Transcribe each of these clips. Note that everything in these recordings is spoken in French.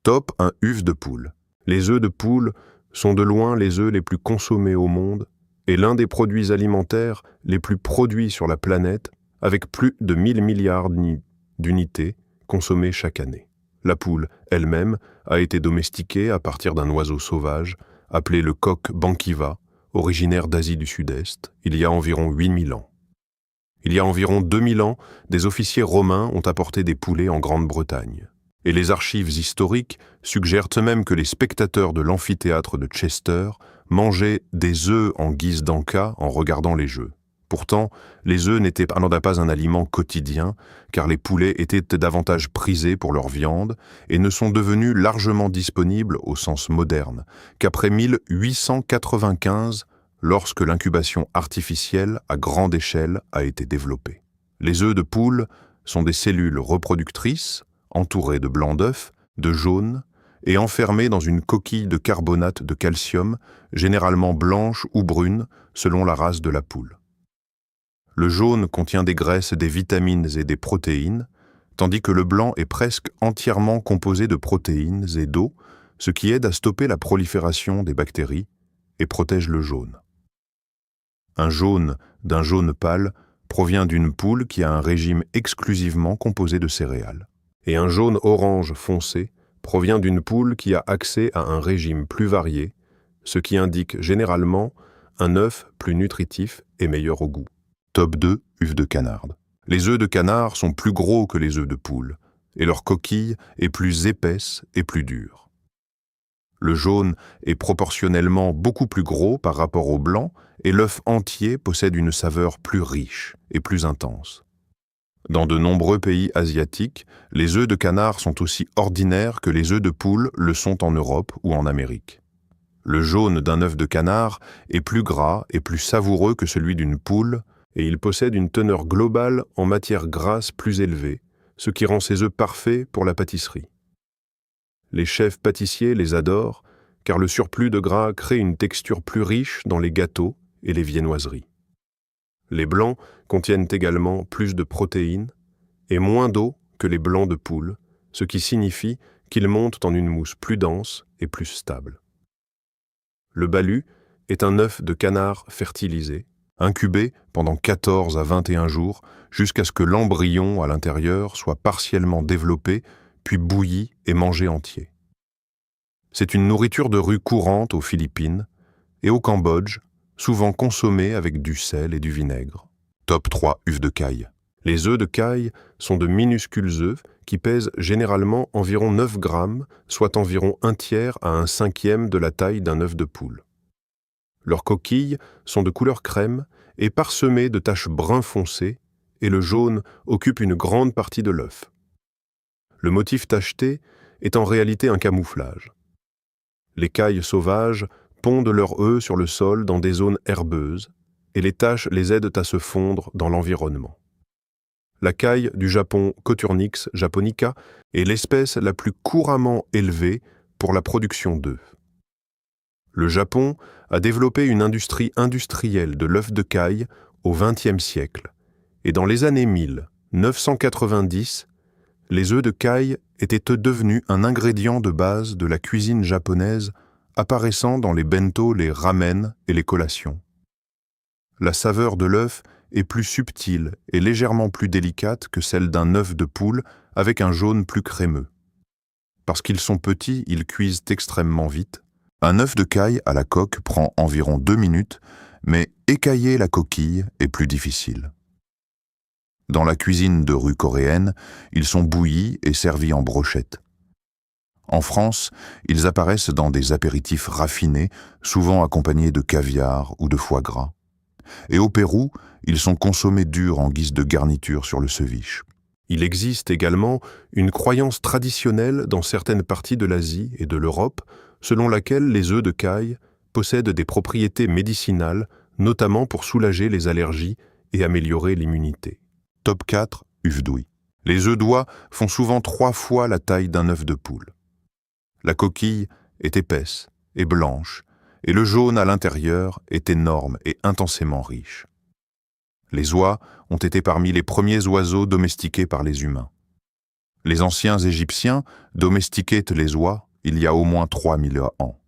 Top un œuf de poule. Les œufs de poule sont de loin les œufs les plus consommés au monde et l'un des produits alimentaires les plus produits sur la planète, avec plus de 1000 milliards d'unités consommées chaque année. La poule elle-même a été domestiquée à partir d'un oiseau sauvage appelé le coq banquiva, originaire d'Asie du Sud-Est, il y a environ 8000 ans. Il y a environ 2000 ans, des officiers romains ont apporté des poulets en Grande-Bretagne. Et les archives historiques suggèrent même que les spectateurs de l'amphithéâtre de Chester mangeaient des œufs en guise d'en-cas en regardant les jeux. Pourtant, les œufs n'étaient pas un aliment quotidien, car les poulets étaient davantage prisés pour leur viande et ne sont devenus largement disponibles au sens moderne qu'après 1895, lorsque l'incubation artificielle à grande échelle a été développée. Les œufs de poule sont des cellules reproductrices, entourées de blancs d'œufs, de jaune, et enfermées dans une coquille de carbonate de calcium, généralement blanche ou brune, selon la race de la poule. Le jaune contient des graisses, des vitamines et des protéines, tandis que le blanc est presque entièrement composé de protéines et d'eau, ce qui aide à stopper la prolifération des bactéries et protège le jaune. Un jaune d'un jaune pâle provient d'une poule qui a un régime exclusivement composé de céréales. Et un jaune orange foncé provient d'une poule qui a accès à un régime plus varié, ce qui indique généralement un œuf plus nutritif et meilleur au goût. Top 2, œufs de canard. Les œufs de canard sont plus gros que les œufs de poule, et leur coquille est plus épaisse et plus dure. Le jaune est proportionnellement beaucoup plus gros par rapport au blanc, et l'œuf entier possède une saveur plus riche et plus intense. Dans de nombreux pays asiatiques, les œufs de canard sont aussi ordinaires que les œufs de poule le sont en Europe ou en Amérique. Le jaune d'un œuf de canard est plus gras et plus savoureux que celui d'une poule, et il possède une teneur globale en matière grasse plus élevée, ce qui rend ces œufs parfaits pour la pâtisserie. Les chefs pâtissiers les adorent, car le surplus de gras crée une texture plus riche dans les gâteaux et les viennoiseries. Les blancs contiennent également plus de protéines et moins d'eau que les blancs de poule, ce qui signifie qu'ils montent en une mousse plus dense et plus stable. Le balut est un œuf de canard fertilisé, incubé pendant 14 à 21 jours jusqu'à ce que l'embryon à l'intérieur soit partiellement développé, puis bouilli et mangé entier. C'est une nourriture de rue courante aux Philippines et au Cambodge, souvent consommés avec du sel et du vinaigre. Top 3, œufs de caille. Les œufs de caille sont de minuscules œufs qui pèsent généralement environ 9 grammes, soit environ 1/3 à 1/5 de la taille d'un œuf de poule. Leurs coquilles sont de couleur crème et parsemées de taches brun foncé, et le jaune occupe une grande partie de l'œuf. Le motif tacheté est en réalité un camouflage. Les cailles sauvages pondent leurs œufs sur le sol dans des zones herbeuses, et les taches les aident à se fondre dans l'environnement. La caille du Japon Coturnix japonica est l'espèce la plus couramment élevée pour la production d'œufs. Le Japon a développé une industrie industrielle de l'œuf de caille au XXe siècle, et dans les années 1990, les œufs de caille étaient devenus un ingrédient de base de la cuisine japonaise apparaissant dans les bento, les ramen et les collations. La saveur de l'œuf est plus subtile et légèrement plus délicate que celle d'un œuf de poule avec un jaune plus crémeux. Parce qu'ils sont petits, ils cuisent extrêmement vite. Un œuf de caille à la coque prend environ 2 minutes, mais écailler la coquille est plus difficile. Dans la cuisine de rue coréenne, ils sont bouillis et servis en brochettes. En France, ils apparaissent dans des apéritifs raffinés, souvent accompagnés de caviar ou de foie gras. Et au Pérou, ils sont consommés durs en guise de garniture sur le ceviche. Il existe également une croyance traditionnelle dans certaines parties de l'Asie et de l'Europe, selon laquelle les œufs de caille possèdent des propriétés médicinales, notamment pour soulager les allergies et améliorer l'immunité. Top 4, œufs d'ouïe. Les œufs d'oie font souvent 3 fois la taille d'un œuf de poule. La coquille est épaisse et blanche, et le jaune à l'intérieur est énorme et intensément riche. Les oies ont été parmi les premiers oiseaux domestiqués par les humains. Les anciens Égyptiens domestiquaient les oies il y a au moins 3000 ans.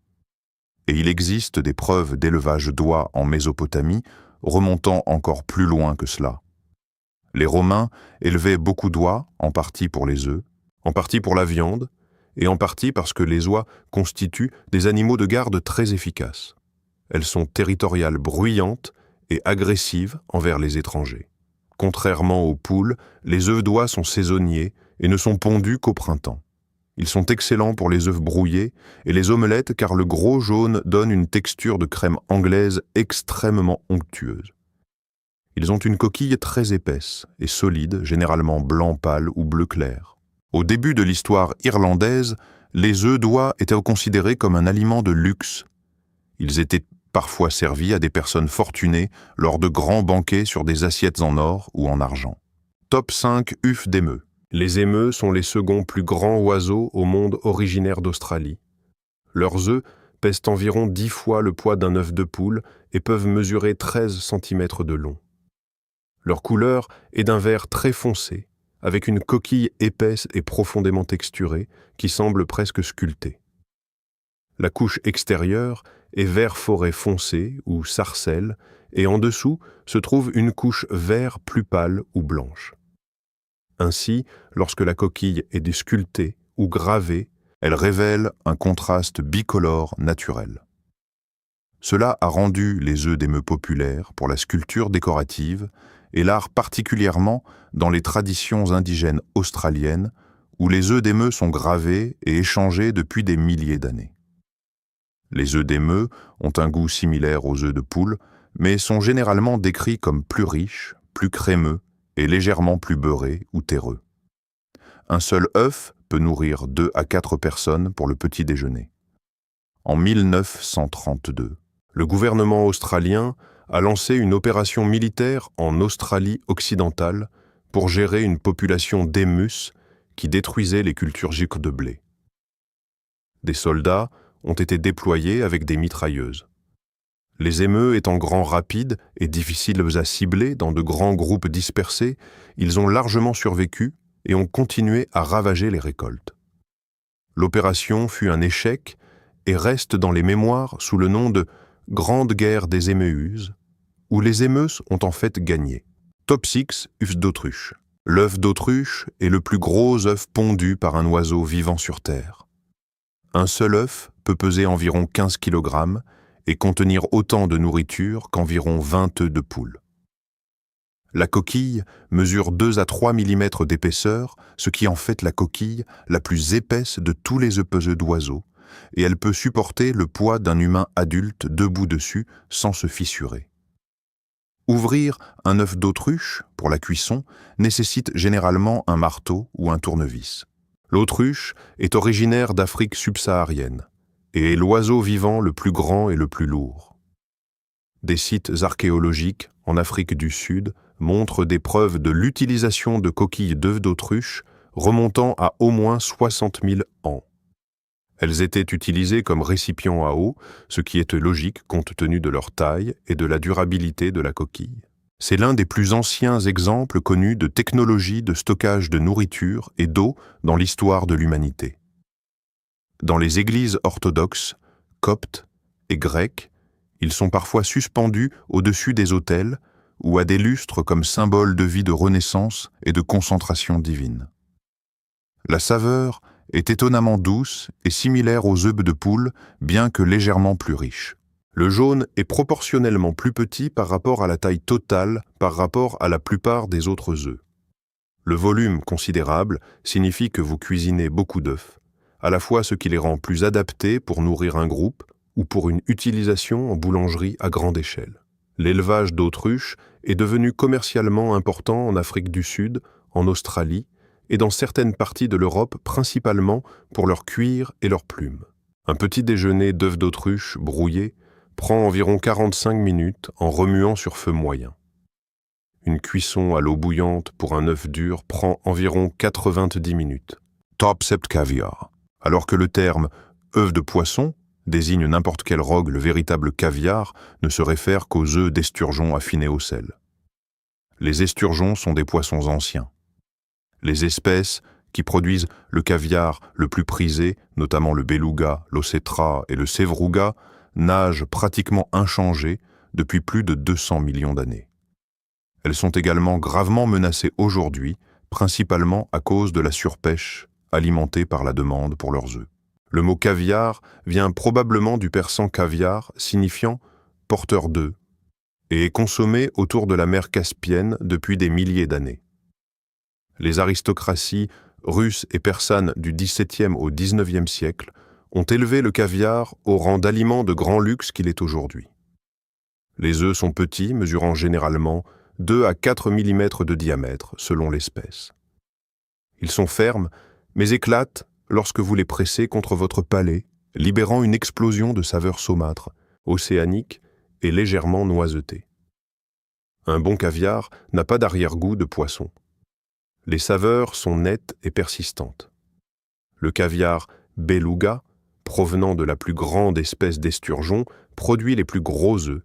Et il existe des preuves d'élevage d'oies en Mésopotamie remontant encore plus loin que cela. Les Romains élevaient beaucoup d'oies, en partie pour les œufs, en partie pour la viande, et en partie parce que les oies constituent des animaux de garde très efficaces. Elles sont territoriales, bruyantes et agressives envers les étrangers. Contrairement aux poules, les œufs d'oie sont saisonniers et ne sont pondus qu'au printemps. Ils sont excellents pour les œufs brouillés et les omelettes car le gros jaune donne une texture de crème anglaise extrêmement onctueuse. Ils ont une coquille très épaisse et solide, généralement blanc pâle ou bleu clair. Au début de l'histoire irlandaise, les œufs d'oie étaient considérés comme un aliment de luxe. Ils étaient parfois servis à des personnes fortunées lors de grands banquets sur des assiettes en or ou en argent. Top 5 œufs d'émeu. Les émeus sont les seconds plus grands oiseaux au monde originaires d'Australie. Leurs œufs pèsent environ 10 fois le poids d'un œuf de poule et peuvent mesurer 13 cm de long. Leur couleur est d'un vert très foncé, avec une coquille épaisse et profondément texturée qui semble presque sculptée. La couche extérieure est vert forêt foncé ou sarcelle et en dessous se trouve une couche vert plus pâle ou blanche. Ainsi, lorsque la coquille est sculptée ou gravée, elle révèle un contraste bicolore naturel. Cela a rendu les œufs d'émeu populaires pour la sculpture décorative et l'art particulièrement dans les traditions indigènes australiennes où les œufs d'émeu sont gravés et échangés depuis des milliers d'années. Les œufs d'émeu ont un goût similaire aux œufs de poule, mais sont généralement décrits comme plus riches, plus crémeux et légèrement plus beurrés ou terreux. Un seul œuf peut nourrir 2 à 4 personnes pour le petit déjeuner. En 1932, le gouvernement australien a lancé une opération militaire en Australie occidentale pour gérer une population d'émus qui détruisait les cultures de blé. Des soldats ont été déployés avec des mitrailleuses. Les émeus étant grands, rapides et difficiles à cibler dans de grands groupes dispersés, ils ont largement survécu et ont continué à ravager les récoltes. L'opération fut un échec et reste dans les mémoires sous le nom de « Grande guerre des éméuses », où les émeus ont en fait gagné. Top 6 œufs d'autruche. L'œuf d'autruche est le plus gros œuf pondu par un oiseau vivant sur Terre. Un seul œuf peut peser environ 15 kg et contenir autant de nourriture qu'environ 20 œufs de poule. La coquille mesure 2 à 3 mm d'épaisseur, ce qui en fait la coquille la plus épaisse de tous les œufs peseux d'oiseaux, et elle peut supporter le poids d'un humain adulte debout dessus sans se fissurer. Ouvrir un œuf d'autruche pour la cuisson nécessite généralement un marteau ou un tournevis. L'autruche est originaire d'Afrique subsaharienne et est l'oiseau vivant le plus grand et le plus lourd. Des sites archéologiques en Afrique du Sud montrent des preuves de l'utilisation de coquilles d'œufs d'autruche remontant à au moins 60 000 ans. Elles étaient utilisées comme récipients à eau, ce qui est logique compte tenu de leur taille et de la durabilité de la coquille. C'est l'un des plus anciens exemples connus de technologie de stockage de nourriture et d'eau dans l'histoire de l'humanité. Dans les églises orthodoxes, coptes et grecques, ils sont parfois suspendus au-dessus des autels ou à des lustres comme symbole de vie de renaissance et de concentration divine. La saveur est étonnamment douce et similaire aux œufs de poule, bien que légèrement plus riche. Le jaune est proportionnellement plus petit par rapport à la taille totale par rapport à la plupart des autres œufs. Le volume considérable signifie que vous cuisinez beaucoup d'œufs, à la fois ce qui les rend plus adaptés pour nourrir un groupe ou pour une utilisation en boulangerie à grande échelle. L'élevage d'autruches est devenu commercialement important en Afrique du Sud, en Australie et dans certaines parties de l'Europe, principalement pour leur cuir et leurs plumes. Un petit déjeuner d'œufs d'autruche brouillés prend environ 45 minutes en remuant sur feu moyen. Une cuisson à l'eau bouillante pour un œuf dur prend environ 90 minutes. Top 7 caviar. Alors que le terme « œuf de poisson » désigne n'importe quelle rogue, le véritable caviar ne se réfère qu'aux œufs d'esturgeons affinés au sel. Les esturgeons sont des poissons anciens. Les espèces qui produisent le caviar le plus prisé, notamment le beluga, l'océtra et le sevruga, nagent pratiquement inchangées depuis plus de 200 millions d'années. Elles sont également gravement menacées aujourd'hui, principalement à cause de la surpêche alimentée par la demande pour leurs œufs. Le mot caviar vient probablement du persan caviar, signifiant « porteur d'œufs », et est consommé autour de la mer Caspienne depuis des milliers d'années. Les aristocraties russes et persanes du XVIIe au XIXe siècle ont élevé le caviar au rang d'aliment de grand luxe qu'il est aujourd'hui. Les œufs sont petits, mesurant généralement 2 à 4 mm de diamètre selon l'espèce. Ils sont fermes, mais éclatent lorsque vous les pressez contre votre palais, libérant une explosion de saveurs saumâtres, océaniques et légèrement noisetées. Un bon caviar n'a pas d'arrière-goût de poisson. Les saveurs sont nettes et persistantes. Le caviar beluga, provenant de la plus grande espèce d'esturgeon, produit les plus gros œufs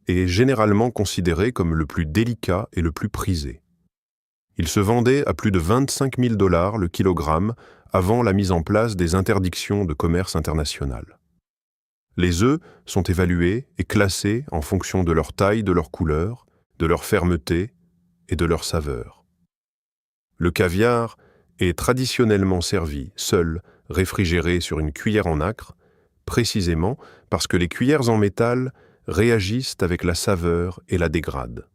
et est généralement considéré comme le plus délicat et le plus prisé. Il se vendait à plus de 25 000 $ le kilogramme avant la mise en place des interdictions de commerce international. Les œufs sont évalués et classés en fonction de leur taille, de leur couleur, de leur fermeté et de leur saveur. Le caviar est traditionnellement servi seul, réfrigéré sur une cuillère en nacre, précisément parce que les cuillères en métal réagissent avec la saveur et la dégradent.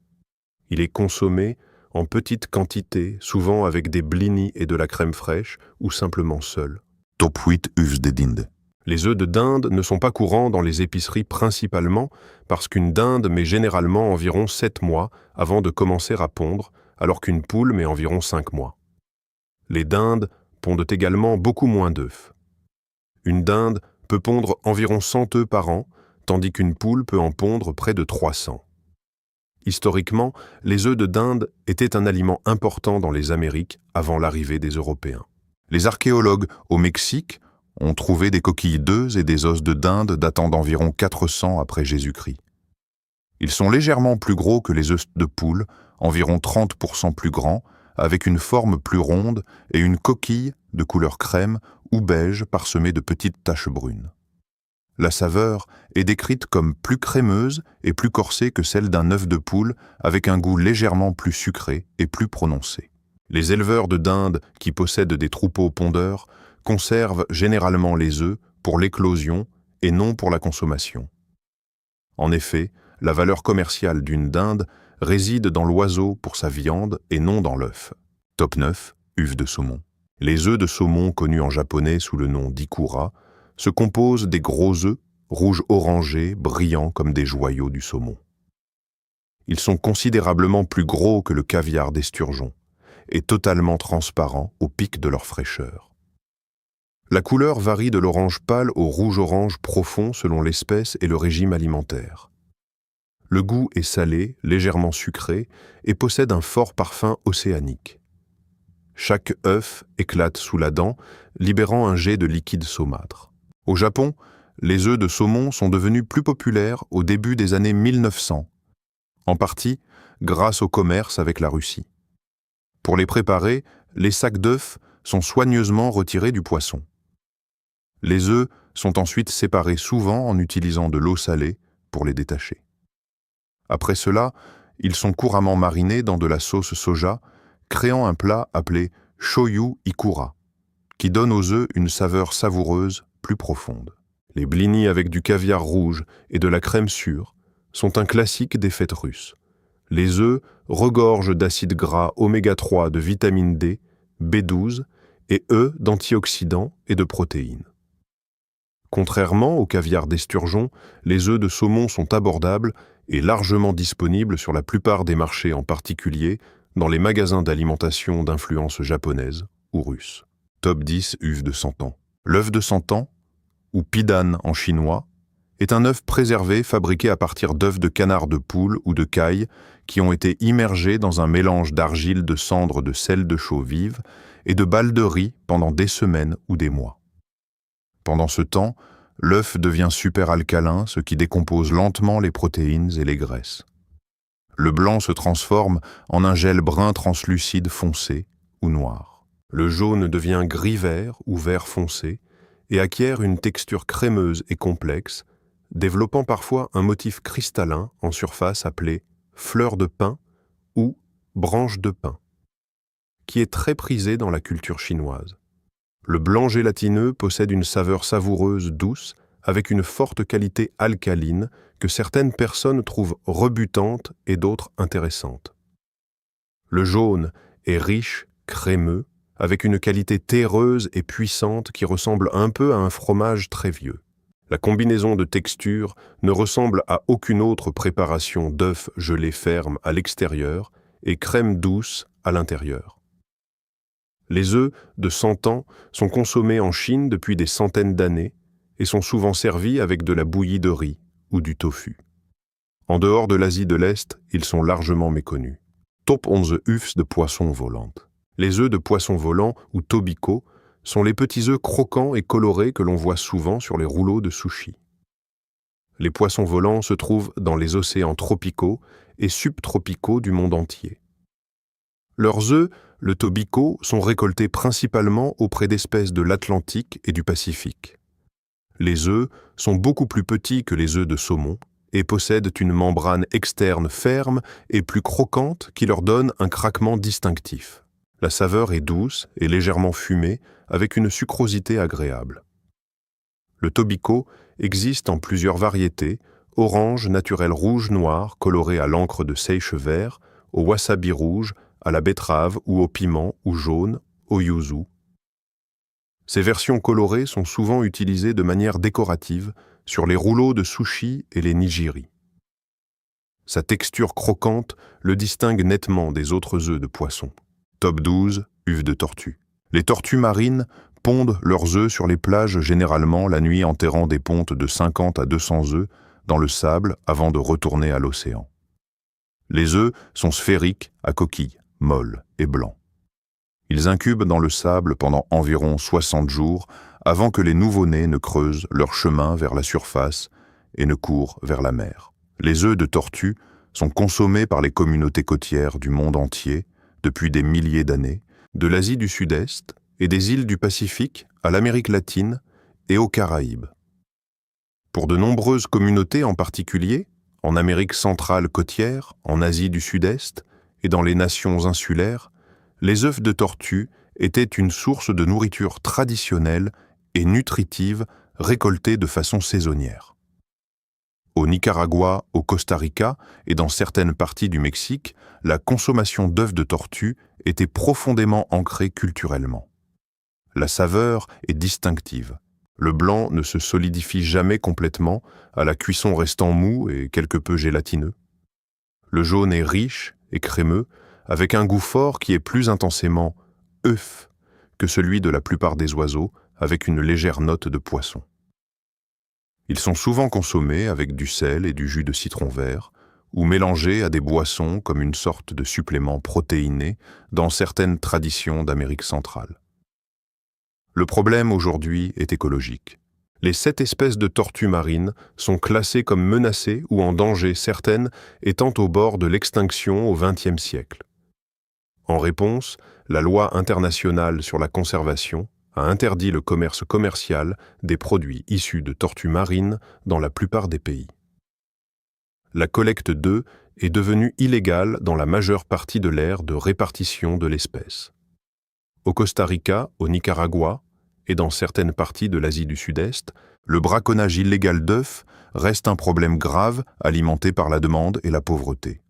Il est consommé en petites quantités, souvent avec des blinis et de la crème fraîche, ou simplement seul. Top 8 œufs de dinde. Les œufs de dinde ne sont pas courants dans les épiceries principalement parce qu'une dinde met généralement environ 7 mois avant de commencer à pondre, alors qu'une poule met environ 5 mois. Les dindes pondent également beaucoup moins d'œufs. Une dinde peut pondre environ 100 œufs par an, tandis qu'une poule peut en pondre près de 300. Historiquement, les œufs de dinde étaient un aliment important dans les Amériques avant l'arrivée des Européens. Les archéologues au Mexique ont trouvé des coquilles d'œufs et des os de dinde datant d'environ 400 après Jésus-Christ. Ils sont légèrement plus gros que les œufs de poule, environ 30% plus grands, avec une forme plus ronde et une coquille de couleur crème ou beige parsemée de petites taches brunes. La saveur est décrite comme plus crémeuse et plus corsée que celle d'un œuf de poule, avec un goût légèrement plus sucré et plus prononcé. Les éleveurs de dinde qui possèdent des troupeaux pondeurs conservent généralement les œufs pour l'éclosion et non pour la consommation. En effet, la valeur commerciale d'une dinde réside dans l'oiseau pour sa viande et non dans l'œuf. Top 9, œufs de saumon. Les œufs de saumon connus en japonais sous le nom d'ikura se composent des gros œufs, rouges orangés, brillants comme des joyaux du saumon. Ils sont considérablement plus gros que le caviar d'esturgeon et totalement transparents au pic de leur fraîcheur. La couleur varie de l'orange pâle au rouge-orange profond selon l'espèce et le régime alimentaire. Le goût est salé, légèrement sucré et possède un fort parfum océanique. Chaque œuf éclate sous la dent, libérant un jet de liquide saumâtre. Au Japon, les œufs de saumon sont devenus plus populaires au début des années 1900, en partie grâce au commerce avec la Russie. Pour les préparer, les sacs d'œufs sont soigneusement retirés du poisson. Les œufs sont ensuite séparés souvent en utilisant de l'eau salée pour les détacher. Après cela, ils sont couramment marinés dans de la sauce soja, créant un plat appelé shoyu ikura, qui donne aux œufs une saveur savoureuse plus profonde. Les blinis avec du caviar rouge et de la crème sûre sont un classique des fêtes russes. Les œufs regorgent d'acides gras oméga 3 de vitamine D, B12 et E d'antioxydants et de protéines. Contrairement au caviar d'esturgeon, les œufs de saumon sont abordables et largement disponibles sur la plupart des marchés, en particulier dans les magasins d'alimentation d'influence japonaise ou russe. Top 10 œufs de 100 ans. L'œuf de 100 ans, ou pidan en chinois, est un œuf préservé fabriqué à partir d'œufs de canard de poule ou de caille qui ont été immergés dans un mélange d'argile, de cendres de sel de chaux vive et de balles de riz pendant des semaines ou des mois. Pendant ce temps, l'œuf devient superalcalin, ce qui décompose lentement les protéines et les graisses. Le blanc se transforme en un gel brun translucide foncé ou noir. Le jaune devient gris-vert ou vert foncé et acquiert une texture crémeuse et complexe, développant parfois un motif cristallin en surface appelé fleur de pin ou branche de pin, qui est très prisé dans la culture chinoise. Le blanc gélatineux possède une saveur savoureuse douce avec une forte qualité alcaline que certaines personnes trouvent rebutante et d'autres intéressante. Le jaune est riche, crémeux, avec une qualité terreuse et puissante qui ressemble un peu à un fromage très vieux. La combinaison de textures ne ressemble à aucune autre préparation d'œufs gelés fermes à l'extérieur et crème douce à l'intérieur. Les œufs de 100 ans sont consommés en Chine depuis des centaines d'années et sont souvent servis avec de la bouillie de riz ou du tofu. En dehors de l'Asie de l'Est, ils sont largement méconnus. Top 11 œufs de poisson volante. Les œufs de poisson volant ou tobiko sont les petits œufs croquants et colorés que l'on voit souvent sur les rouleaux de sushi. Les poissons volants se trouvent dans les océans tropicaux et subtropicaux du monde entier. Leurs œufs, le tobiko, sont récoltés principalement auprès d'espèces de l'Atlantique et du Pacifique. Les œufs sont beaucoup plus petits que les œufs de saumon et possèdent une membrane externe ferme et plus croquante qui leur donne un craquement distinctif. La saveur est douce et légèrement fumée avec une sucrosité agréable. Le tobiko existe en plusieurs variétés, orange naturel rouge-noir coloré à l'encre de seiche vert, au wasabi rouge, à la betterave ou au piment ou jaune, au yuzu. Ces versions colorées sont souvent utilisées de manière décorative sur les rouleaux de sushi et les nigiri. Sa texture croquante le distingue nettement des autres œufs de poisson. Top 12, œufs de tortue. Les tortues marines pondent leurs œufs sur les plages généralement la nuit enterrant des pontes de 50 à 200 œufs dans le sable avant de retourner à l'océan. Les œufs sont sphériques à coquille, molles et blancs. Ils incubent dans le sable pendant environ 60 jours avant que les nouveau-nés ne creusent leur chemin vers la surface et ne courent vers la mer. Les œufs de tortue sont consommés par les communautés côtières du monde entier depuis des milliers d'années, de l'Asie du Sud-Est et des îles du Pacifique à l'Amérique latine et aux Caraïbes. Pour de nombreuses communautés en particulier, en Amérique centrale côtière, en Asie du Sud-Est et dans les nations insulaires, les œufs de tortue étaient une source de nourriture traditionnelle et nutritive récoltée de façon saisonnière. Au Nicaragua, au Costa Rica et dans certaines parties du Mexique, la consommation d'œufs de tortue était profondément ancrée culturellement. La saveur est distinctive. Le blanc ne se solidifie jamais complètement, à la cuisson restant mou et quelque peu gélatineux. Le jaune est riche et crémeux, avec un goût fort qui est plus intensément œuf que celui de la plupart des oiseaux, avec une légère note de poisson. Ils sont souvent consommés avec du sel et du jus de citron vert, ou mélangés à des boissons comme une sorte de supplément protéiné dans certaines traditions d'Amérique centrale. Le problème aujourd'hui est écologique. Les 7 espèces de tortues marines sont classées comme menacées ou en danger, certaines étant au bord de l'extinction au XXe siècle. En réponse, la loi internationale sur la conservation a interdit le commerce commercial des produits issus de tortues marines dans la plupart des pays. La collecte d'œufs est devenue illégale dans la majeure partie de l'aire de répartition de l'espèce. Au Costa Rica, au Nicaragua et dans certaines parties de l'Asie du Sud-Est, le braconnage illégal d'œufs reste un problème grave alimenté par la demande et la pauvreté.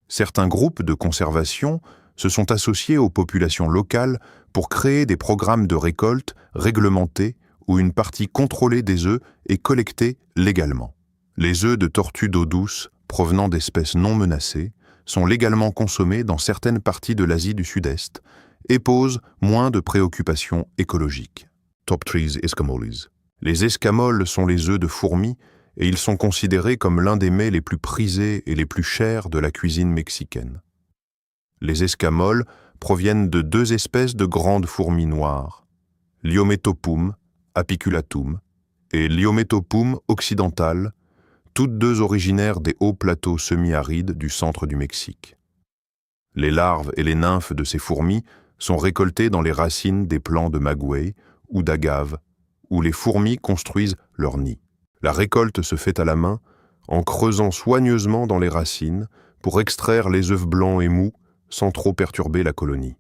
Certains groupes de conservation se sont associés aux populations locales pour créer des programmes de récolte réglementés où une partie contrôlée des œufs est collectée légalement. Les œufs de tortues d'eau douce provenant d'espèces non menacées sont légalement consommés dans certaines parties de l'Asie du Sud-Est et posent moins de préoccupations écologiques. Top 3 escamoles. Les escamoles sont les œufs de fourmis et ils sont considérés comme l'un des mets les plus prisés et les plus chers de la cuisine mexicaine. Les escamoles proviennent de 2 espèces de grandes fourmis noires, Liometopum apiculatum et Liometopum occidental, toutes 2 originaires des hauts plateaux semi-arides du centre du Mexique. Les larves et les nymphes de ces fourmis sont récoltés dans les racines des plants de maguey ou d'agave, où les fourmis construisent leur nid. La récolte se fait à la main, en creusant soigneusement dans les racines pour extraire les œufs blancs et mous sans trop perturber la colonie.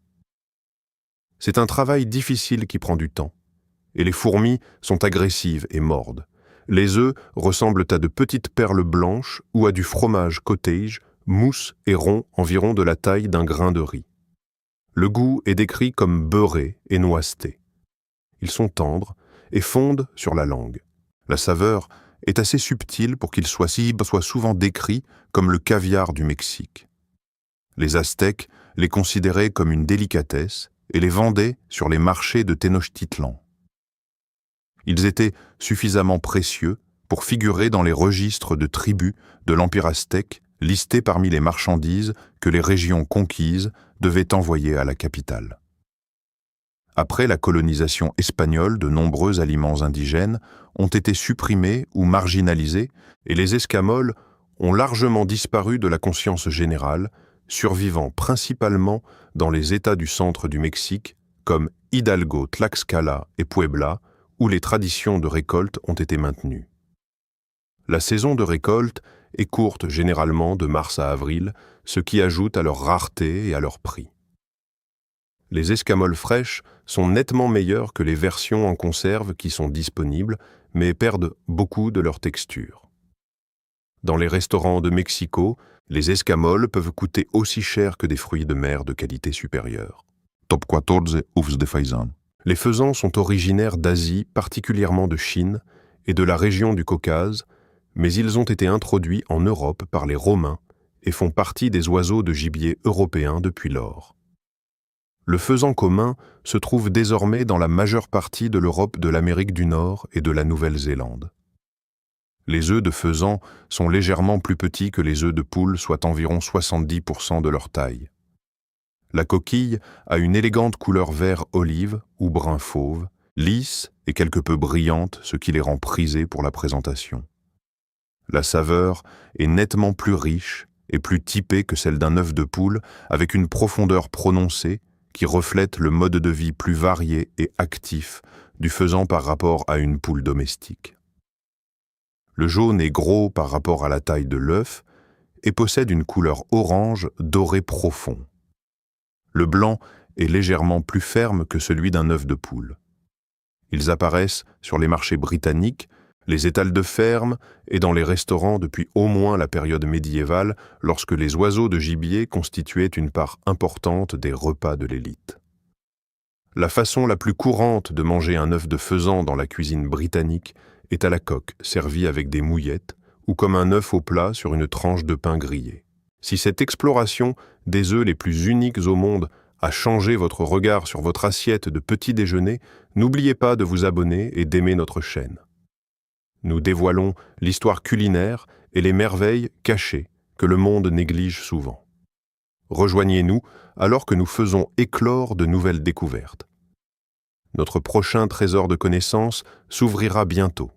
C'est un travail difficile qui prend du temps, et les fourmis sont agressives et mordent. Les œufs ressemblent à de petites perles blanches ou à du fromage cottage, mousse et rond environ de la taille d'un grain de riz. Le goût est décrit comme beurré et noiseté. Ils sont tendres et fondent sur la langue. La saveur est assez subtile pour qu'il soit souvent décrit comme le caviar du Mexique. Les Aztèques les considéraient comme une délicatesse et les vendaient sur les marchés de Tenochtitlan. Ils étaient suffisamment précieux pour figurer dans les registres de tribus de l'Empire aztèque listés parmi les marchandises que les régions conquises devaient envoyer à la capitale. Après la colonisation espagnole, de nombreux aliments indigènes ont été supprimés ou marginalisés et les escamoles ont largement disparu de la conscience générale, survivant principalement dans les États du centre du Mexique comme Hidalgo, Tlaxcala et Puebla, où les traditions de récolte ont été maintenues. La saison de récolte est courte généralement de mars à avril, ce qui ajoute à leur rareté et à leur prix. Les escamoles fraîches sont nettement meilleures que les versions en conserve qui sont disponibles, mais perdent beaucoup de leur texture. Dans les restaurants de Mexico, les escamoles peuvent coûter aussi cher que des fruits de mer de qualité supérieure. Top 14 uvs de faisan. Les faisans sont originaires d'Asie, particulièrement de Chine et de la région du Caucase, mais ils ont été introduits en Europe par les Romains et font partie des oiseaux de gibier européens depuis lors. Le faisan commun se trouve désormais dans la majeure partie de l'Europe de l'Amérique du Nord et de la Nouvelle-Zélande. Les œufs de faisan sont légèrement plus petits que les œufs de poule, soit environ 70% de leur taille. La coquille a une élégante couleur vert olive ou brun fauve, lisse et quelque peu brillante, ce qui les rend prisés pour la présentation. La saveur est nettement plus riche et plus typée que celle d'un œuf de poule, avec une profondeur prononcée qui reflète le mode de vie plus varié et actif du faisan par rapport à une poule domestique. Le jaune est gros par rapport à la taille de l'œuf et possède une couleur orange doré profond. Le blanc est légèrement plus ferme que celui d'un œuf de poule. Ils apparaissent sur les marchés britanniques, les étals de ferme et dans les restaurants depuis au moins la période médiévale, lorsque les oiseaux de gibier constituaient une part importante des repas de l'élite. La façon la plus courante de manger un œuf de faisan dans la cuisine britannique est à la coque, servi avec des mouillettes, ou comme un œuf au plat sur une tranche de pain grillé. Si cette exploration des œufs les plus uniques au monde a changé votre regard sur votre assiette de petit déjeuner, n'oubliez pas de vous abonner et d'aimer notre chaîne. Nous dévoilons l'histoire culinaire et les merveilles cachées que le monde néglige souvent. Rejoignez-nous alors que nous faisons éclore de nouvelles découvertes. Notre prochain trésor de connaissances s'ouvrira bientôt.